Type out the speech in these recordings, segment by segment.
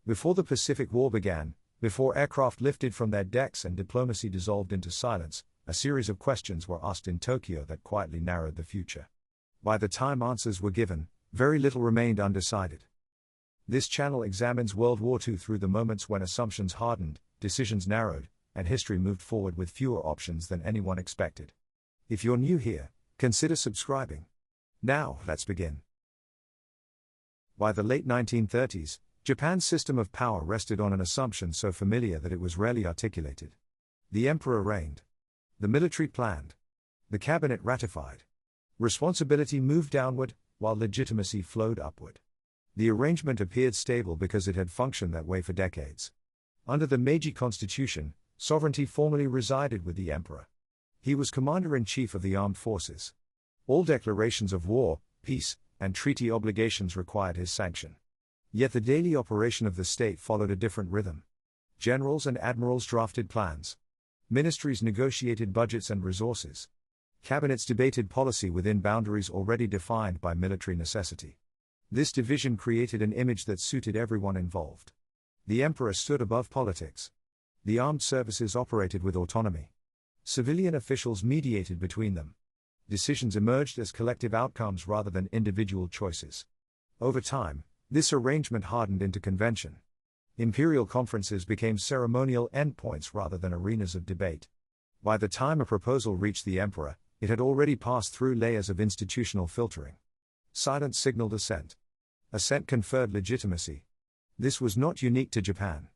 Before the Pacific War began, before aircraft lifted from their decks and diplomacy dissolved into silence, a series of questions were asked in Tokyo that quietly narrowed the future. By the time answers were given, very little remained undecided. This channel examines World War II through the moments when assumptions hardened, decisions narrowed, and history moved forward with fewer options than anyone expected. If you're new here, consider subscribing. Now, let's begin. By the late 1930s, Japan's system of power rested on an assumption so familiar that it was rarely articulated. The emperor reigned. The military planned. The cabinet ratified. Responsibility moved downward, while legitimacy flowed upward. The arrangement appeared stable because it had functioned that way for decades. Under the Meiji Constitution, sovereignty formally resided with the emperor. He was commander-in-chief of the armed forces. All declarations of war, peace, and treaty obligations required his sanction. Yet the daily operation of the state followed a different rhythm. Generals and admirals drafted plans. Ministries negotiated budgets and resources. Cabinets debated policy within boundaries already defined by military necessity. This division created an image that suited everyone involved. The emperor stood above politics. The armed services operated with autonomy. Civilian officials mediated between them. Decisions emerged as collective outcomes rather than individual choices. Over time, this arrangement hardened into convention. Imperial conferences became ceremonial endpoints rather than arenas of debate. By the time a proposal reached the emperor, it had already passed through layers of institutional filtering. Silence signaled assent. Assent conferred legitimacy. This was not unique to Japan.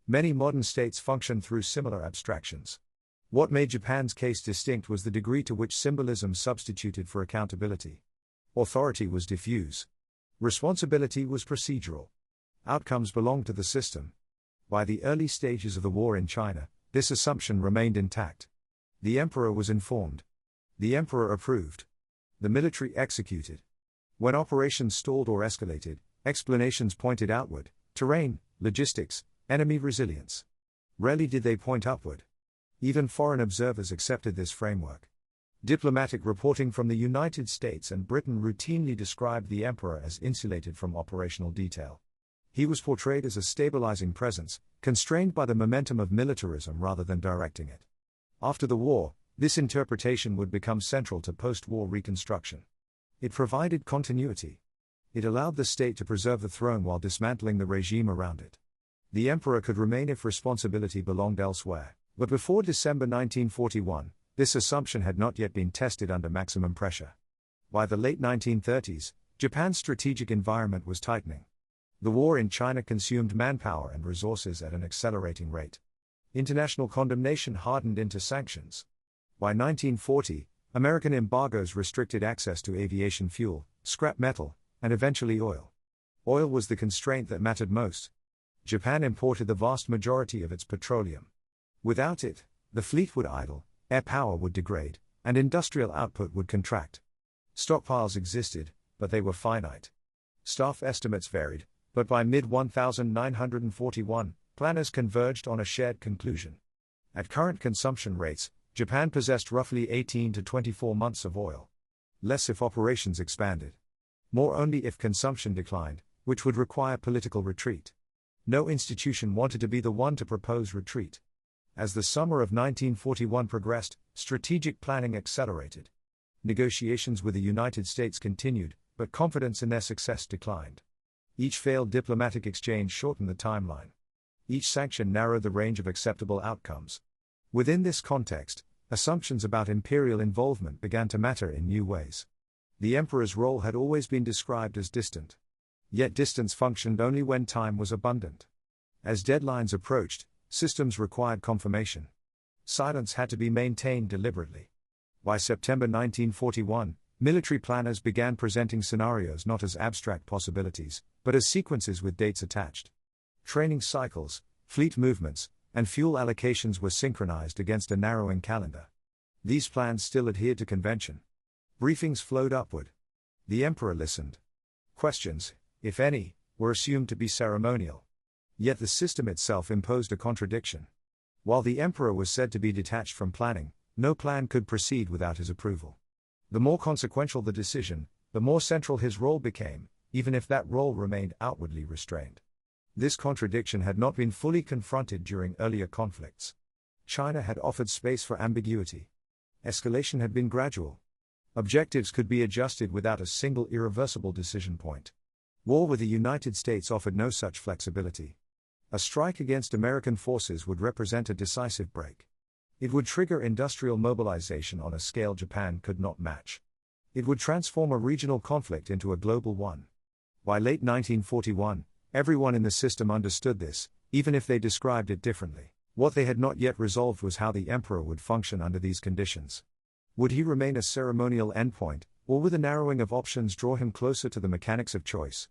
Many modern states function through similar abstractions. What made Japan's case distinct was the degree to which symbolism substituted for accountability. Authority was diffuse. Responsibility was procedural. Outcomes belonged to the system. By the early stages of the war in China, this assumption remained intact. The emperor was informed. The emperor approved. The military executed. When operations stalled or escalated, explanations pointed outward: terrain, logistics, enemy resilience. Rarely did they point upward. Even foreign observers accepted this framework. Diplomatic reporting from the United States and Britain routinely described the emperor as insulated from operational detail. He was portrayed as a stabilizing presence, constrained by the momentum of militarism rather than directing it. After the war, this interpretation would become central to post-war reconstruction. It provided continuity. It allowed the state to preserve the throne while dismantling the regime around it. The emperor could remain if responsibility belonged elsewhere, but before December 1941, this assumption had not yet been tested under maximum pressure. By the late 1930s, Japan's strategic environment was tightening. The war in China consumed manpower and resources at an accelerating rate. International condemnation hardened into sanctions. By 1940, American embargoes restricted access to aviation fuel, scrap metal, and eventually oil. Oil was the constraint that mattered most. Japan imported the vast majority of its petroleum. Without it, the fleet would idle, air power would degrade, and industrial output would contract. Stockpiles existed, but they were finite. Staff estimates varied, but by mid-1941, planners converged on a shared conclusion. At current consumption rates, Japan possessed roughly 18 to 24 months of oil. Less if operations expanded. More only if consumption declined, which would require political retreat. No institution wanted to be the one to propose retreat. As the summer of 1941 progressed, strategic planning accelerated. Negotiations with the United States continued, but confidence in their success declined. Each failed diplomatic exchange shortened the timeline. Each sanction narrowed the range of acceptable outcomes. Within this context, assumptions about imperial involvement began to matter in new ways. The emperor's role had always been described as distant. Yet distance functioned only when time was abundant. As deadlines approached, systems required confirmation. Silence had to be maintained deliberately. By September 1941, military planners began presenting scenarios not as abstract possibilities, but as sequences with dates attached. Training cycles, fleet movements, and fuel allocations were synchronized against a narrowing calendar. These plans still adhered to convention. Briefings flowed upward. The emperor listened. Questions, if any, were assumed to be ceremonial. Yet the system itself imposed a contradiction. While the emperor was said to be detached from planning, no plan could proceed without his approval. The more consequential the decision, the more central his role became, even if that role remained outwardly restrained. This contradiction had not been fully confronted during earlier conflicts. China had offered space for ambiguity. Escalation had been gradual. Objectives could be adjusted without a single irreversible decision point. War with the United States offered no such flexibility. A strike against American forces would represent a decisive break. It would trigger industrial mobilization on a scale Japan could not match. It would transform a regional conflict into a global one. By late 1941, everyone in the system understood this, even if they described it differently. What they had not yet resolved was how the emperor would function under these conditions. Would he remain a ceremonial endpoint, or would the narrowing of options draw him closer to the mechanics of choice?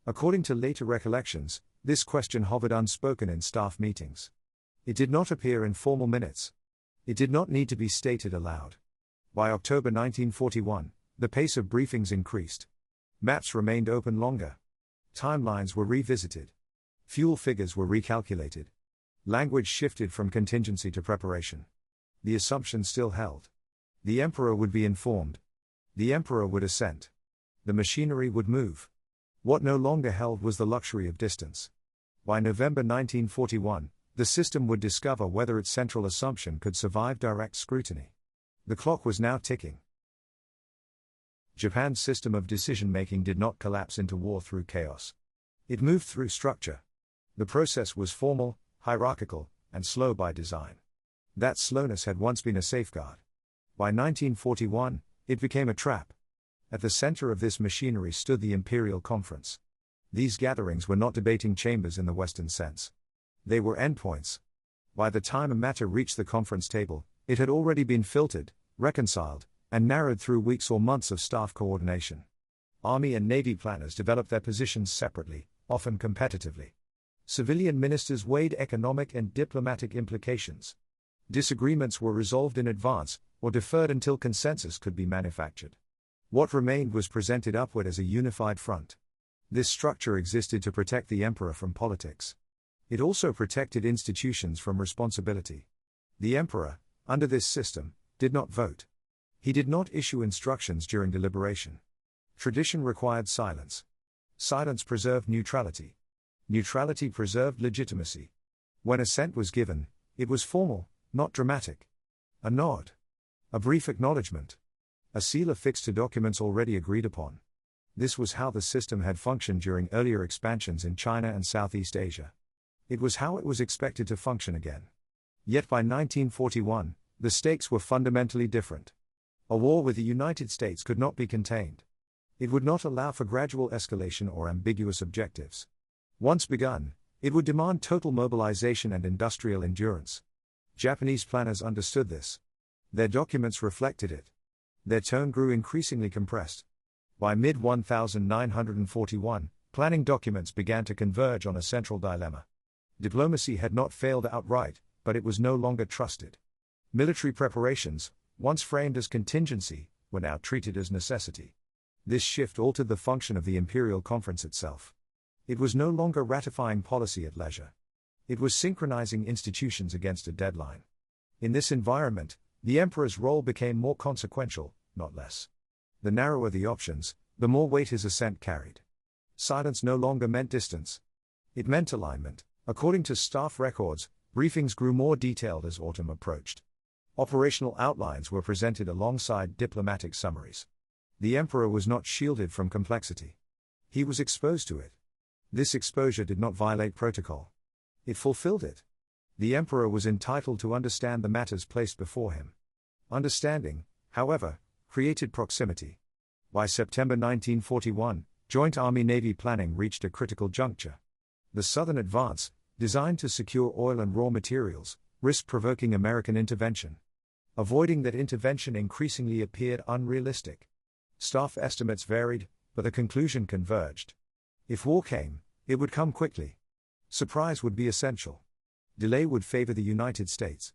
According to later recollections, this question hovered unspoken in staff meetings. It did not appear in formal minutes. It did not need to be stated aloud. By October 1941, the pace of briefings increased. Maps remained open longer. Timelines were revisited. Fuel figures were recalculated. Language shifted from contingency to preparation. The assumption still held. The emperor would be informed. The emperor would assent. The machinery would move. What no longer held was the luxury of distance. By November 1941, the system would discover whether its central assumption could survive direct scrutiny. The clock was now ticking. Japan's system of decision-making did not collapse into war through chaos. It moved through structure. The process was formal, hierarchical, and slow by design. That slowness had once been a safeguard. By 1941, it became a trap. At the center of this machinery stood the Imperial Conference. These gatherings were not debating chambers in the Western sense. They were endpoints. By the time a matter reached the conference table, it had already been filtered, reconciled, and narrowed through weeks or months of staff coordination. Army and Navy planners developed their positions separately, often competitively. Civilian ministers weighed economic and diplomatic implications. Disagreements were resolved in advance, or deferred until consensus could be manufactured. What remained was presented upward as a unified front. This structure existed to protect the emperor from politics. It also protected institutions from responsibility. The emperor, under this system, did not vote. He did not issue instructions during deliberation. Tradition required silence. Silence preserved neutrality. Neutrality preserved legitimacy. When assent was given, it was formal, not dramatic. A nod. A brief acknowledgement. A seal affixed to documents already agreed upon. This was how the system had functioned during earlier expansions in China and Southeast Asia. It was how it was expected to function again. Yet by 1941, the stakes were fundamentally different. A war with the United States could not be contained. It would not allow for gradual escalation or ambiguous objectives. Once begun, it would demand total mobilization and industrial endurance. Japanese planners understood this. Their documents reflected it. Their tone grew increasingly compressed. By mid-1941, planning documents began to converge on a central dilemma. Diplomacy had not failed outright, but it was no longer trusted. Military preparations, once framed as contingency, were now treated as necessity. This shift altered the function of the Imperial Conference itself. It was no longer ratifying policy at leisure. It was synchronizing institutions against a deadline. In this environment, the emperor's role became more consequential, not less. The narrower the options, the more weight his assent carried. Silence no longer meant distance. It meant alignment. According to staff records, briefings grew more detailed as autumn approached. Operational outlines were presented alongside diplomatic summaries. The emperor was not shielded from complexity. He was exposed to it. This exposure did not violate protocol. It fulfilled it. The emperor was entitled to understand the matters placed before him. Understanding, however, created proximity. By September 1941, joint Army-Navy planning reached a critical juncture. The Southern Advance, designed to secure oil and raw materials, risked provoking American intervention. Avoiding that intervention increasingly appeared unrealistic. Staff estimates varied, but the conclusion converged. If war came, it would come quickly. Surprise would be essential. Delay would favor the United States.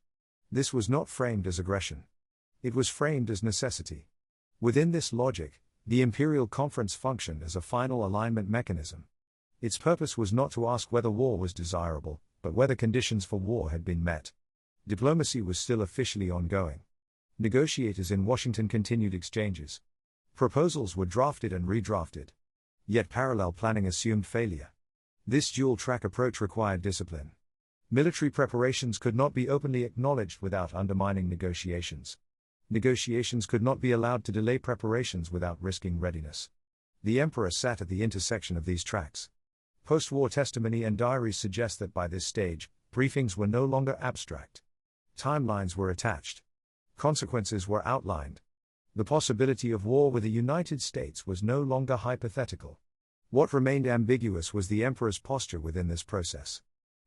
This was not framed as aggression. It was framed as necessity. Within this logic, the Imperial Conference functioned as a final alignment mechanism. Its purpose was not to ask whether war was desirable, but whether conditions for war had been met. Diplomacy was still officially ongoing. Negotiators in Washington continued exchanges. Proposals were drafted and redrafted. Yet parallel planning assumed failure. This dual-track approach required discipline. Military preparations could not be openly acknowledged without undermining negotiations. Negotiations could not be allowed to delay preparations without risking readiness. The emperor sat at the intersection of these tracks. Post-war testimony and diaries suggest that by this stage, briefings were no longer abstract. Timelines were attached. Consequences were outlined. The possibility of war with the United States was no longer hypothetical. What remained ambiguous was the emperor's posture within this process.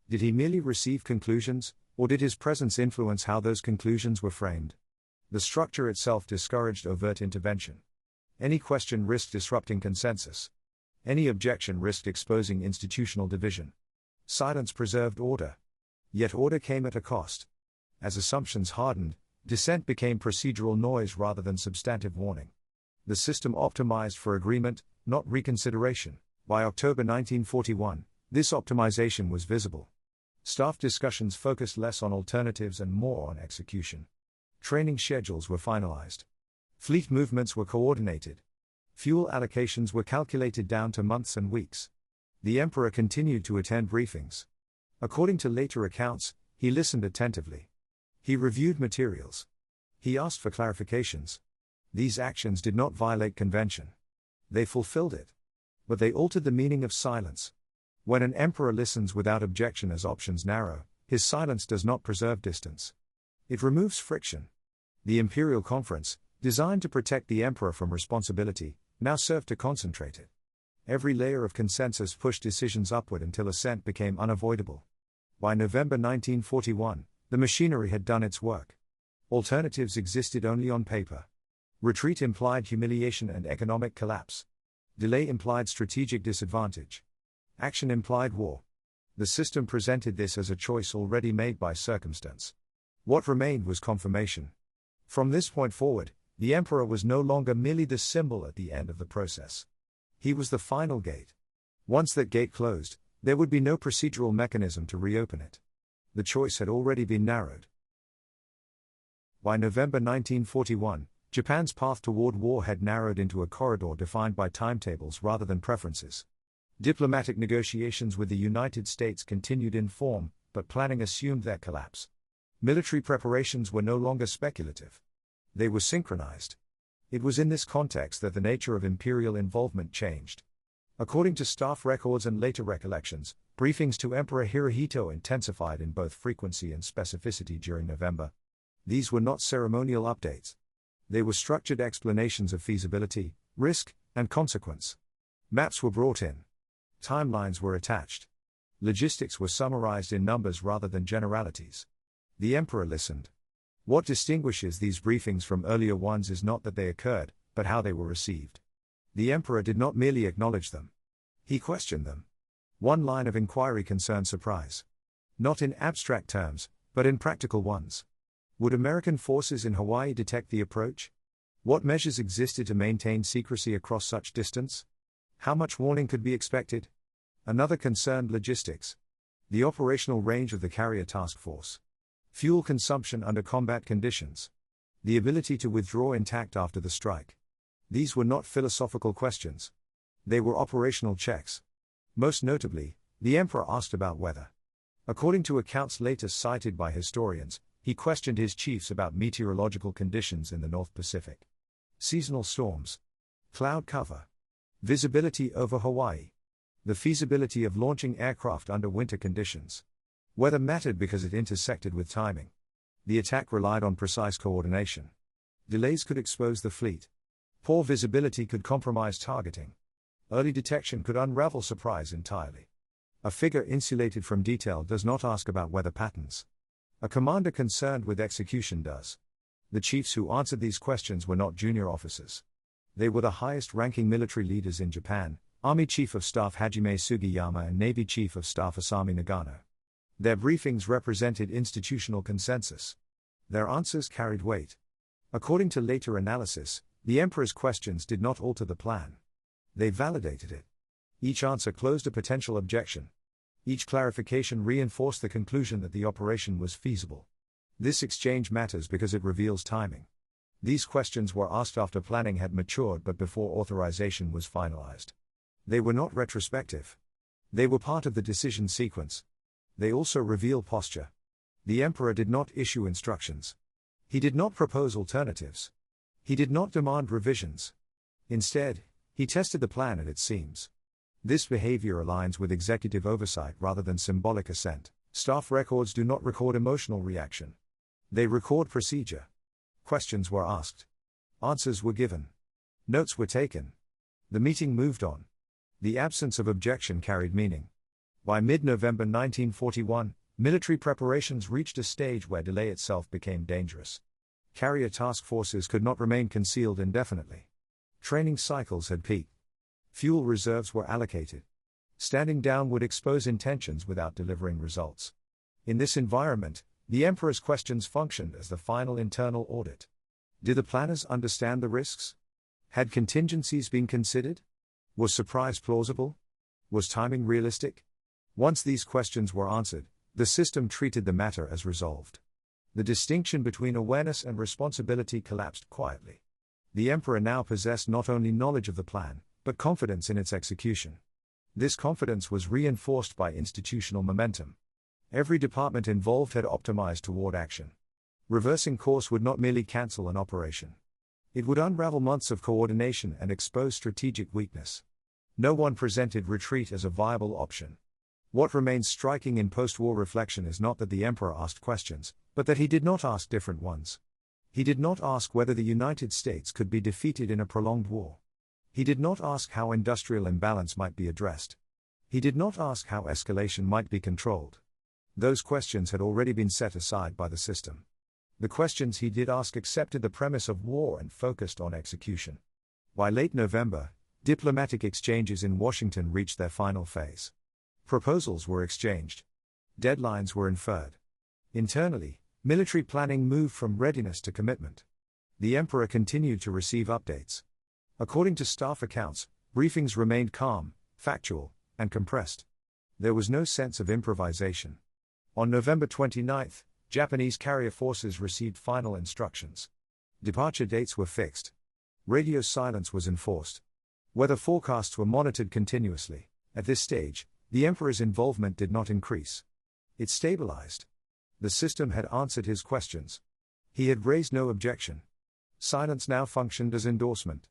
Did he merely receive conclusions, or did his presence influence how those conclusions were framed? The structure itself discouraged overt intervention. Any question risked disrupting consensus. Any objection risked exposing institutional division. Silence preserved order. Yet order came at a cost. As assumptions hardened, dissent became procedural noise rather than substantive warning. The system optimized for agreement, not reconsideration. By October 1941, this optimization was visible. Staff discussions focused less on alternatives and more on execution. Training schedules were finalized. Fleet movements were coordinated. Fuel allocations were calculated down to months and weeks. The emperor continued to attend briefings. According to later accounts, he listened attentively. He reviewed materials. He asked for clarifications. These actions did not violate convention. They fulfilled it. But they altered the meaning of silence. When an emperor listens without objection as options narrow, his silence does not preserve distance. It removes friction. The imperial conference, designed to protect the emperor from responsibility, now served to concentrate it. Every layer of consensus pushed decisions upward until assent became unavoidable. By November 1941, the machinery had done its work. Alternatives existed only on paper. Retreat implied humiliation and economic collapse. Delay implied strategic disadvantage. Action implied war. The system presented this as a choice already made by circumstance. What remained was confirmation. From this point forward, the emperor was no longer merely the symbol at the end of the process. He was the final gate. Once that gate closed, there would be no procedural mechanism to reopen it. The choice had already been narrowed. By November 1941, Japan's path toward war had narrowed into a corridor defined by timetables rather than preferences. Diplomatic negotiations with the United States continued in form, but planning assumed their collapse. Military preparations were no longer speculative. They were synchronized. It was in this context that the nature of imperial involvement changed. According to staff records and later recollections, briefings to Emperor Hirohito intensified in both frequency and specificity during November. These were not ceremonial updates. They were structured explanations of feasibility, risk, and consequence. Maps were brought in. Timelines were attached. Logistics were summarized in numbers rather than generalities. The emperor listened. What distinguishes these briefings from earlier ones is not that they occurred, but how they were received. The emperor did not merely acknowledge them. He questioned them. One line of inquiry concerned surprise. Not in abstract terms, but in practical ones. Would American forces in Hawaii detect the approach? What measures existed to maintain secrecy across such distance? How much warning could be expected? Another concerned logistics. The operational range of the carrier task force. Fuel consumption under combat conditions. The ability to withdraw intact after the strike. These were not philosophical questions. They were operational checks. Most notably, the emperor asked about weather. According to accounts later cited by historians, he questioned his chiefs about meteorological conditions in the North Pacific. Seasonal storms. Cloud cover. Visibility over Hawaii. The feasibility of launching aircraft under winter conditions. Weather mattered because it intersected with timing. The attack relied on precise coordination. Delays could expose the fleet. Poor visibility could compromise targeting. Early detection could unravel surprise entirely. A figure insulated from detail does not ask about weather patterns. A commander concerned with execution does. The chiefs who answered these questions were not junior officers. They were the highest-ranking military leaders in Japan, Army Chief of Staff Hajime Sugiyama and Navy Chief of Staff Asami Nagano. Their briefings represented institutional consensus. Their answers carried weight. According to later analysis, the emperor's questions did not alter the plan. They validated it. Each answer closed a potential objection. Each clarification reinforced the conclusion that the operation was feasible. This exchange matters because it reveals timing. These questions were asked after planning had matured but before authorization was finalized. They were not retrospective. They were part of the decision sequence. They also reveal posture. The emperor did not issue instructions. He did not propose alternatives. He did not demand revisions. Instead, he tested the plan at its seams. This behavior aligns with executive oversight rather than symbolic assent. Staff records do not record emotional reaction. They record procedure. Questions were asked. Answers were given. Notes were taken. The meeting moved on. The absence of objection carried meaning. By mid-November 1941, military preparations reached a stage where delay itself became dangerous. Carrier task forces could not remain concealed indefinitely. Training cycles had peaked. Fuel reserves were allocated. Standing down would expose intentions without delivering results. In this environment, the emperor's questions functioned as the final internal audit. Did the planners understand the risks? Had contingencies been considered? Was surprise plausible? Was timing realistic? Once these questions were answered, the system treated the matter as resolved. The distinction between awareness and responsibility collapsed quietly. The emperor now possessed not only knowledge of the plan, but confidence in its execution. This confidence was reinforced by institutional momentum. Every department involved had optimized toward action. Reversing course would not merely cancel an operation. It would unravel months of coordination and expose strategic weakness. No one presented retreat as a viable option. What remains striking in post-war reflection is not that the emperor asked questions, but that he did not ask different ones. He did not ask whether the United States could be defeated in a prolonged war. He did not ask how industrial imbalance might be addressed. He did not ask how escalation might be controlled. Those questions had already been set aside by the system. The questions he did ask accepted the premise of war and focused on execution. By late November, diplomatic exchanges in Washington reached their final phase. Proposals were exchanged. Deadlines were inferred. Internally, military planning moved from readiness to commitment. The emperor continued to receive updates. According to staff accounts, briefings remained calm, factual, and compressed. There was no sense of improvisation. On November 29, Japanese carrier forces received final instructions. Departure dates were fixed. Radio silence was enforced. Weather forecasts were monitored continuously. At this stage, the emperor's involvement did not increase. It stabilized. The system had answered his questions. He had raised no objection. Silence now functioned as endorsement.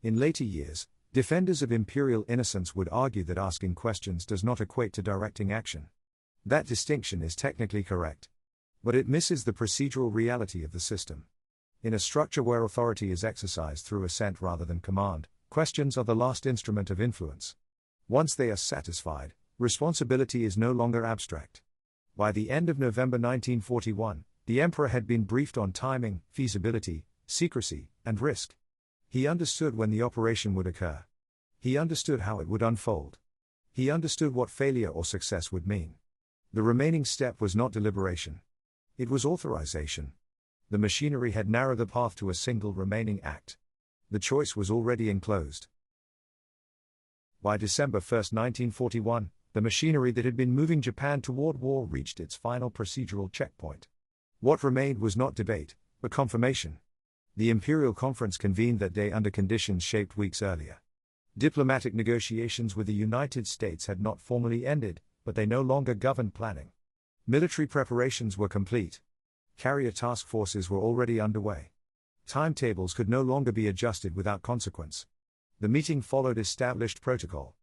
In later years, defenders of imperial innocence would argue that asking questions does not equate to directing action. That distinction is technically correct. But it misses the procedural reality of the system. In a structure where authority is exercised through assent rather than command, questions are the last instrument of influence. Once they are satisfied, responsibility is no longer abstract. By the end of November 1941, the emperor had been briefed on timing, feasibility, secrecy, and risk. He understood when the operation would occur. He understood how it would unfold. He understood what failure or success would mean. The remaining step was not deliberation. It was authorization. The machinery had narrowed the path to a single remaining act. The choice was already enclosed. By December 1, 1941, the machinery that had been moving Japan toward war reached its final procedural checkpoint. What remained was not debate, but confirmation. The Imperial Conference convened that day under conditions shaped weeks earlier. Diplomatic negotiations with the United States had not formally ended, but they no longer governed planning. Military preparations were complete. Carrier task forces were already underway. Timetables could no longer be adjusted without consequence. The meeting followed established protocol.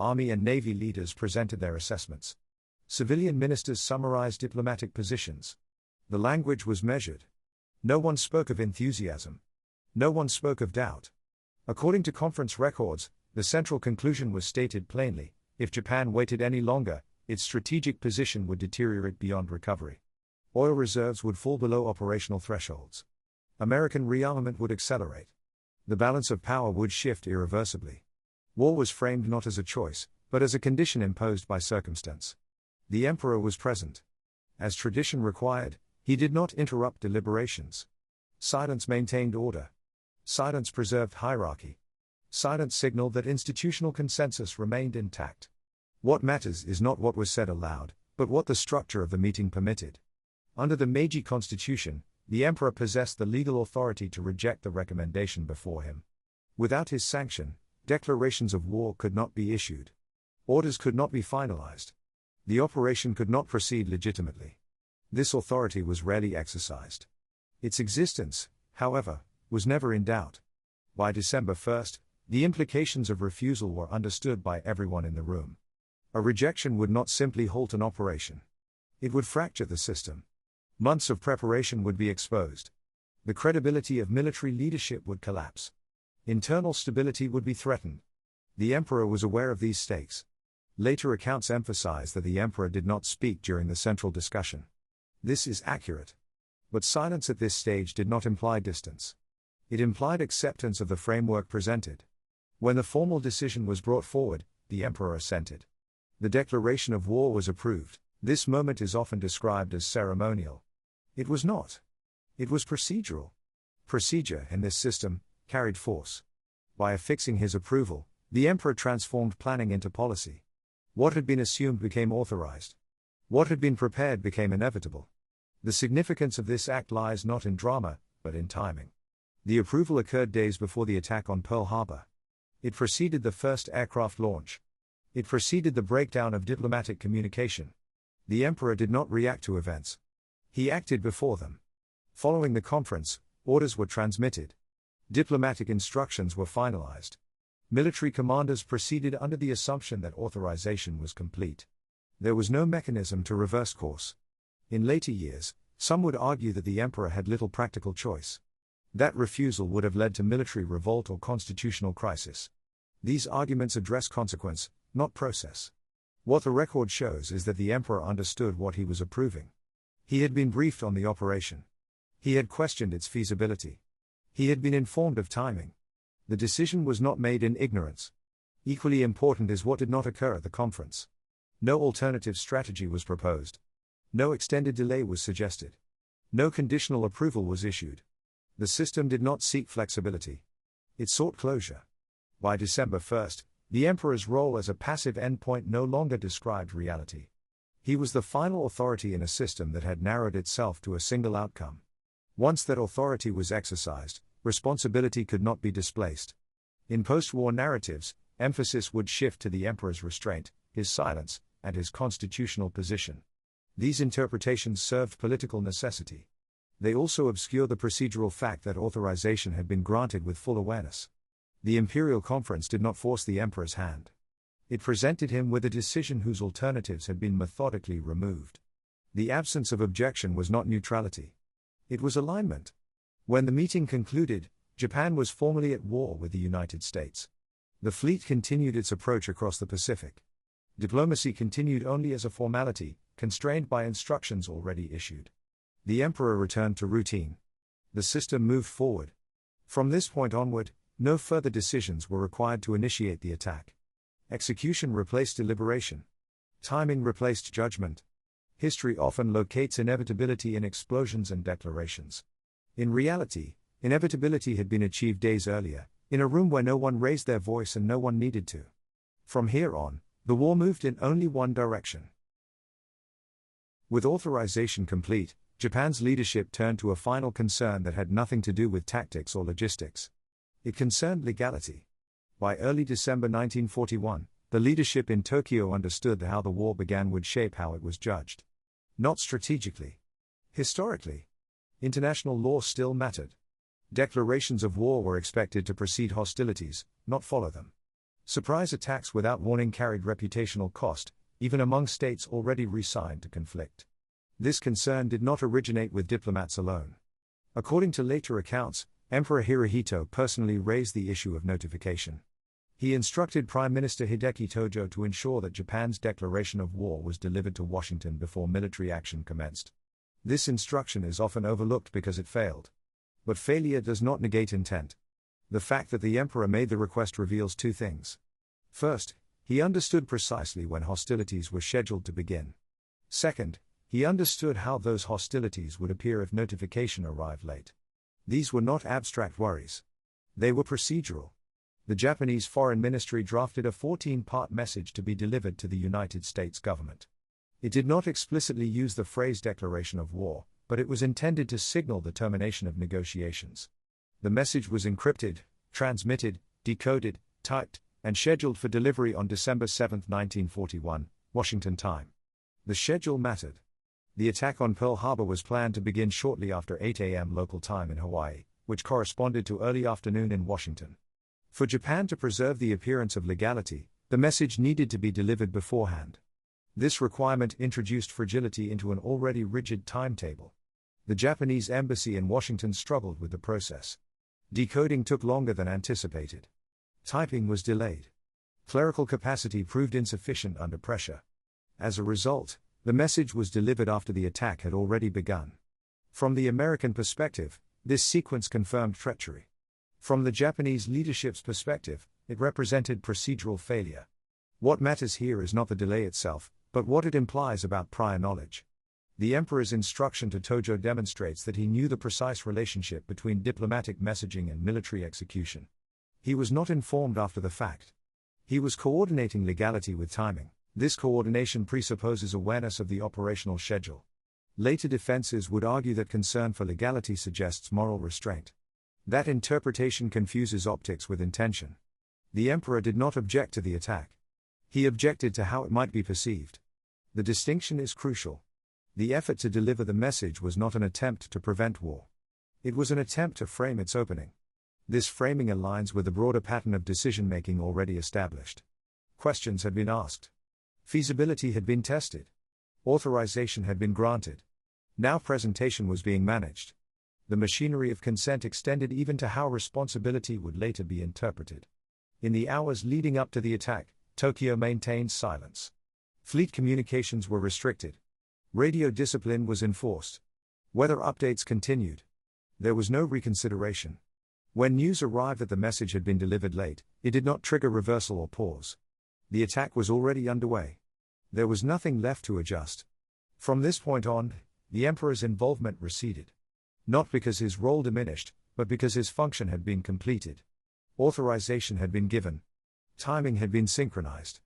Army and Navy leaders presented their assessments. Civilian ministers summarized diplomatic positions. The language was measured. No one spoke of enthusiasm. No one spoke of doubt. According to conference records, the central conclusion was stated plainly: if Japan waited any longer, its strategic position would deteriorate beyond recovery. Oil reserves would fall below operational thresholds. American rearmament would accelerate. The balance of power would shift irreversibly. War was framed not as a choice, but as a condition imposed by circumstance. The emperor was present. As tradition required, he did not interrupt deliberations. Silence maintained order. Silence preserved hierarchy. Silence signaled that institutional consensus remained intact. What matters is not what was said aloud, but what the structure of the meeting permitted. Under the Meiji Constitution, the emperor possessed the legal authority to reject the recommendation before him. Without his sanction, declarations of war could not be issued. Orders could not be finalized. The operation could not proceed legitimately. This authority was rarely exercised. Its existence, however, was never in doubt. By December 1st, the implications of refusal were understood by everyone in the room. A rejection would not simply halt an operation. It would fracture the system. Months of preparation would be exposed. The credibility of military leadership would collapse. Internal stability would be threatened. The emperor was aware of these stakes. Later accounts emphasize that the emperor did not speak during the central discussion. This is accurate. But silence at this stage did not imply distance. It implied acceptance of the framework presented. When the formal decision was brought forward, the emperor assented. The declaration of war was approved. This moment is often described as ceremonial. It was not. It was procedural. Procedure, in this system, carried force. By affixing his approval, the emperor transformed planning into policy. What had been assumed became authorized. What had been prepared became inevitable. The significance of this act lies not in drama, but in timing. The approval occurred days before the attack on Pearl Harbor. It preceded the first aircraft launch. It preceded the breakdown of diplomatic communication. The emperor did not react to events. He acted before them. Following the conference, orders were transmitted. Diplomatic instructions were finalized. Military commanders proceeded under the assumption that authorization was complete. There was no mechanism to reverse course. In later years, some would argue that the emperor had little practical choice. That refusal would have led to military revolt or constitutional crisis. These arguments address consequence, not process. What the record shows is that the emperor understood what he was approving. He had been briefed on the operation. He had questioned its feasibility. He had been informed of timing. The decision was not made in ignorance. Equally important is what did not occur at the conference. No alternative strategy was proposed. No extended delay was suggested. No conditional approval was issued. The system did not seek flexibility. It sought closure. By December 1st, the emperor's role as a passive endpoint no longer described reality. He was the final authority in a system that had narrowed itself to a single outcome. Once that authority was exercised, responsibility could not be displaced. In post-war narratives, emphasis would shift to the emperor's restraint, his silence, and his constitutional position. These interpretations served political necessity. They also obscure the procedural fact that authorization had been granted with full awareness. The imperial conference did not force the emperor's hand. It presented him with a decision whose alternatives had been methodically removed. The absence of objection was not neutrality. It was alignment. When the meeting concluded, Japan was formally at war with the United States. The fleet continued its approach across the Pacific. Diplomacy continued only as a formality, constrained by instructions already issued. The emperor returned to routine. The system moved forward. From this point onward, no further decisions were required to initiate the attack. Execution replaced deliberation. Timing replaced judgment. History often locates inevitability in explosions and declarations. In reality, inevitability had been achieved days earlier, in a room where no one raised their voice and no one needed to. From here on, the war moved in only one direction. With authorization complete, Japan's leadership turned to a final concern that had nothing to do with tactics or logistics. It concerned legality. By early December 1941, the leadership in Tokyo understood that how the war began would shape how it was judged. Not strategically. Historically. International law still mattered. Declarations of war were expected to precede hostilities, not follow them. Surprise attacks without warning carried reputational cost, even among states already resigned to conflict. This concern did not originate with diplomats alone. According to later accounts, Emperor Hirohito personally raised the issue of notification. He instructed Prime Minister Hideki Tojo to ensure that Japan's declaration of war was delivered to Washington before military action commenced. This instruction is often overlooked because it failed. But failure does not negate intent. The fact that the emperor made the request reveals two things. First, he understood precisely when hostilities were scheduled to begin. Second, he understood how those hostilities would appear if notification arrived late. These were not abstract worries. They were procedural. The Japanese Foreign Ministry drafted a 14-part message to be delivered to the United States government. It did not explicitly use the phrase declaration of war, but it was intended to signal the termination of negotiations. The message was encrypted, transmitted, decoded, typed, and scheduled for delivery on December 7, 1941, Washington time. The schedule mattered. The attack on Pearl Harbor was planned to begin shortly after 8 a.m. local time in Hawaii, which corresponded to early afternoon in Washington. For Japan to preserve the appearance of legality, the message needed to be delivered beforehand. This requirement introduced fragility into an already rigid timetable. The Japanese embassy in Washington struggled with the process. Decoding took longer than anticipated. Typing was delayed. Clerical capacity proved insufficient under pressure. As a result, the message was delivered after the attack had already begun. From the American perspective, this sequence confirmed treachery. From the Japanese leadership's perspective, it represented procedural failure. What matters here is not the delay itself, but what it implies about prior knowledge. The emperor's instruction to Tojo demonstrates that he knew the precise relationship between diplomatic messaging and military execution. He was not informed after the fact. He was coordinating legality with timing. This coordination presupposes awareness of the operational schedule. Later defenses would argue that concern for legality suggests moral restraint. That interpretation confuses optics with intention. The emperor did not object to the attack. He objected to how it might be perceived. The distinction is crucial. The effort to deliver the message was not an attempt to prevent war. It was an attempt to frame its opening. This framing aligns with the broader pattern of decision-making already established. Questions had been asked. Feasibility had been tested. Authorization had been granted. Now presentation was being managed. The machinery of consent extended even to how responsibility would later be interpreted. In the hours leading up to the attack, Tokyo maintained silence. Fleet communications were restricted. Radio discipline was enforced. Weather updates continued. There was no reconsideration. When news arrived that the message had been delivered late, it did not trigger reversal or pause. The attack was already underway. There was nothing left to adjust. From this point on, the emperor's involvement receded. Not because his role diminished, but because his function had been completed. Authorization had been given. Timing had been synchronized.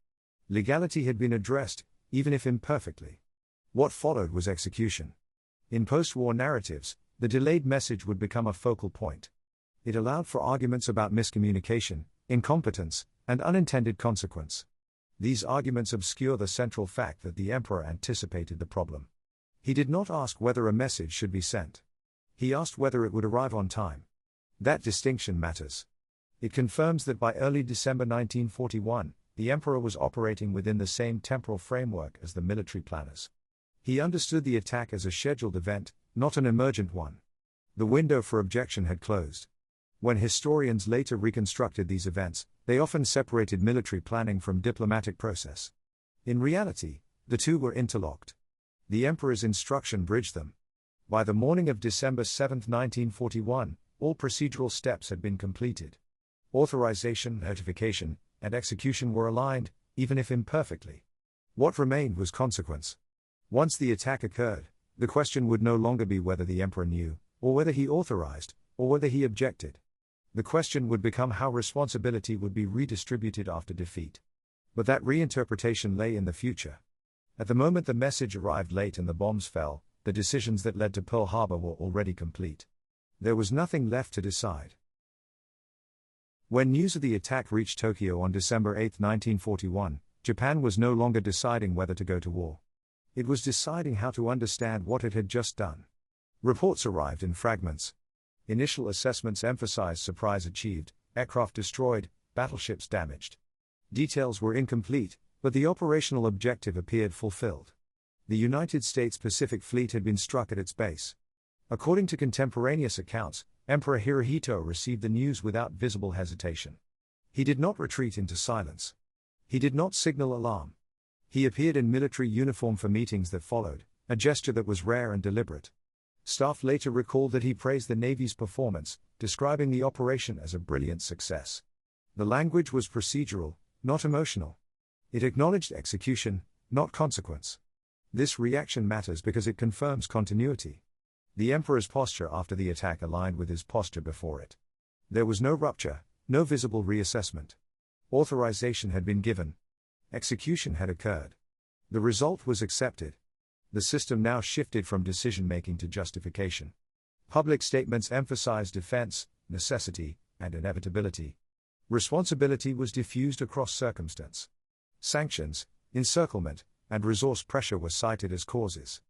Legality had been addressed, even if imperfectly. What followed was execution. In post-war narratives, the delayed message would become a focal point. It allowed for arguments about miscommunication, incompetence, and unintended consequence. These arguments obscure the central fact that the emperor anticipated the problem. He did not ask whether a message should be sent. He asked whether it would arrive on time. That distinction matters. It confirms that by early December 1941, the emperor was operating within the same temporal framework as the military planners. He understood the attack as a scheduled event, not an emergent one. The window for objection had closed. When historians later reconstructed these events, they often separated military planning from diplomatic process. In reality, the two were interlocked. The emperor's instruction bridged them. By the morning of December 7, 1941, all procedural steps had been completed. Authorization, notification, and execution were aligned, even if imperfectly. What remained was consequence. Once the attack occurred, the question would no longer be whether the emperor knew, or whether he authorized, or whether he objected. The question would become how responsibility would be redistributed after defeat. But that reinterpretation lay in the future. At the moment the message arrived late and the bombs fell, the decisions that led to Pearl Harbor were already complete. There was nothing left to decide. When news of the attack reached Tokyo on December 8, 1941, Japan was no longer deciding whether to go to war. It was deciding how to understand what it had just done. Reports arrived in fragments. Initial assessments emphasized surprise achieved, aircraft destroyed, battleships damaged. Details were incomplete, but the operational objective appeared fulfilled. The United States Pacific Fleet had been struck at its base. According to contemporaneous accounts, Emperor Hirohito received the news without visible hesitation. He did not retreat into silence. He did not signal alarm. He appeared in military uniform for meetings that followed, a gesture that was rare and deliberate. Staff later recalled that he praised the Navy's performance, describing the operation as a brilliant success. The language was procedural, not emotional. It acknowledged execution, not consequence. This reaction matters because it confirms continuity. The emperor's posture after the attack aligned with his posture before it. There was no rupture, no visible reassessment. Authorization had been given. Execution had occurred. The result was accepted. The system now shifted from decision-making to justification. Public statements emphasized defense, necessity, and inevitability. Responsibility was diffused across circumstance. Sanctions, encirclement, and resource pressure were cited as causes.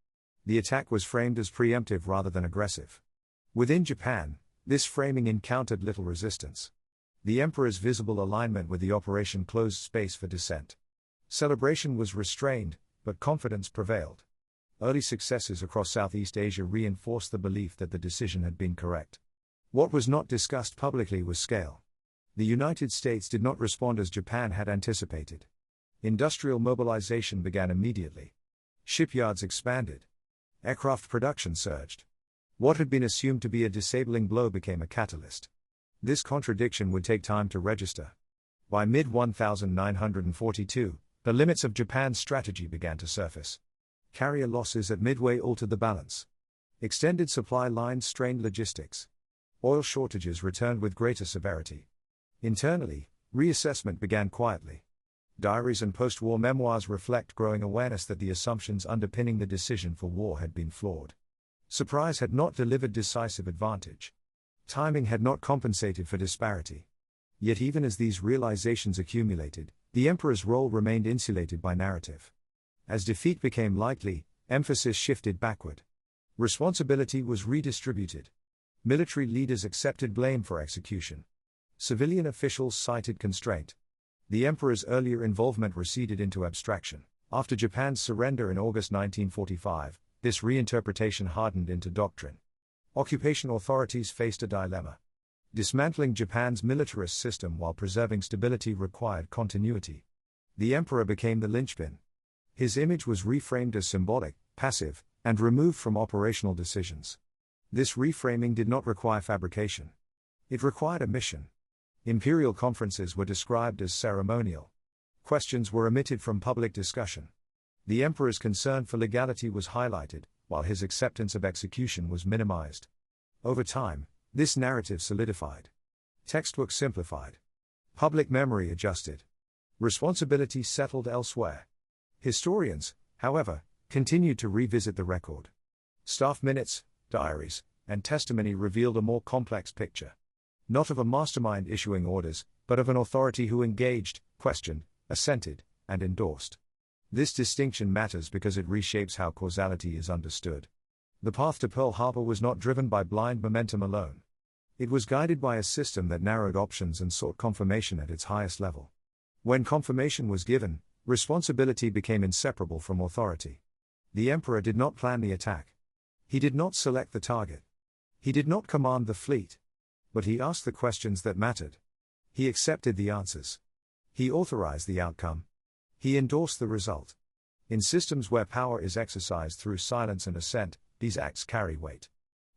The attack was framed as preemptive rather than aggressive. Within Japan, this framing encountered little resistance. The emperor's visible alignment with the operation closed space for dissent. Celebration was restrained, but confidence prevailed. Early successes across Southeast Asia reinforced the belief that the decision had been correct. What was not discussed publicly was scale. The United States did not respond as Japan had anticipated. Industrial mobilization began immediately. Shipyards expanded. Aircraft production surged. What had been assumed to be a disabling blow became a catalyst. This contradiction would take time to register. By mid-1942, the limits of Japan's strategy began to surface. Carrier losses at Midway altered the balance. Extended supply lines strained logistics. Oil shortages returned with greater severity. Internally, reassessment began quietly. Diaries and post-war memoirs reflect growing awareness that the assumptions underpinning the decision for war had been flawed. Surprise had not delivered decisive advantage. Timing had not compensated for disparity. Yet even as these realizations accumulated, the emperor's role remained insulated by narrative. As defeat became likely, emphasis shifted backward. Responsibility was redistributed. Military leaders accepted blame for execution. Civilian officials cited constraint. The emperor's earlier involvement receded into abstraction. After Japan's surrender in August 1945, this reinterpretation hardened into doctrine. Occupation authorities faced a dilemma. Dismantling Japan's militarist system while preserving stability required continuity. The emperor became the linchpin. His image was reframed as symbolic, passive, and removed from operational decisions. This reframing did not require fabrication. It required a mission. Imperial conferences were described as ceremonial. Questions were omitted from public discussion. The emperor's concern for legality was highlighted, while his acceptance of execution was minimized. Over time, this narrative solidified. Textbooks simplified. Public memory adjusted. Responsibility settled elsewhere. Historians, however, continued to revisit the record. Staff minutes, diaries, and testimony revealed a more complex picture. Not of a mastermind issuing orders, but of an authority who engaged, questioned, assented, and endorsed. This distinction matters because it reshapes how causality is understood. The path to Pearl Harbor was not driven by blind momentum alone. It was guided by a system that narrowed options and sought confirmation at its highest level. When confirmation was given, responsibility became inseparable from authority. The emperor did not plan the attack. He did not select the target. He did not command the fleet. But he asked the questions that mattered. He accepted the answers. He authorized the outcome. He endorsed the result. In systems where power is exercised through silence and assent, these acts carry weight.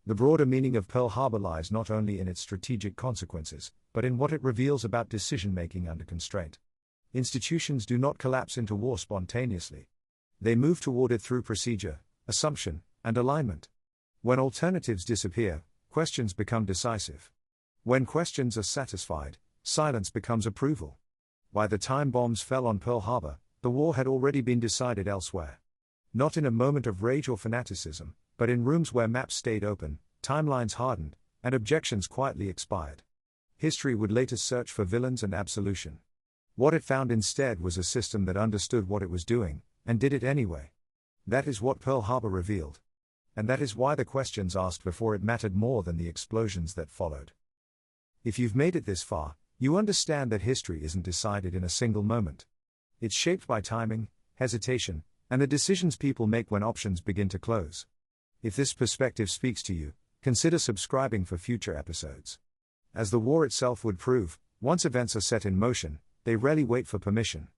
The broader meaning of Pearl Harbor lies not only in its strategic consequences, but in what it reveals about decision-making under constraint. Institutions do not collapse into war spontaneously. They move toward it through procedure, assumption, and alignment. When alternatives disappear, questions become decisive. When questions are satisfied, silence becomes approval. By the time bombs fell on Pearl Harbor, the war had already been decided elsewhere. Not in a moment of rage or fanaticism, but in rooms where maps stayed open, timelines hardened, and objections quietly expired. History would later search for villains and absolution. What it found instead was a system that understood what it was doing, and did it anyway. That is what Pearl Harbor revealed. And that is why the questions asked before it mattered more than the explosions that followed. If you've made it this far, you understand that history isn't decided in a single moment. It's shaped by timing, hesitation, and the decisions people make when options begin to close. If this perspective speaks to you, consider subscribing for future episodes. As the war itself would prove, once events are set in motion, they rarely wait for permission.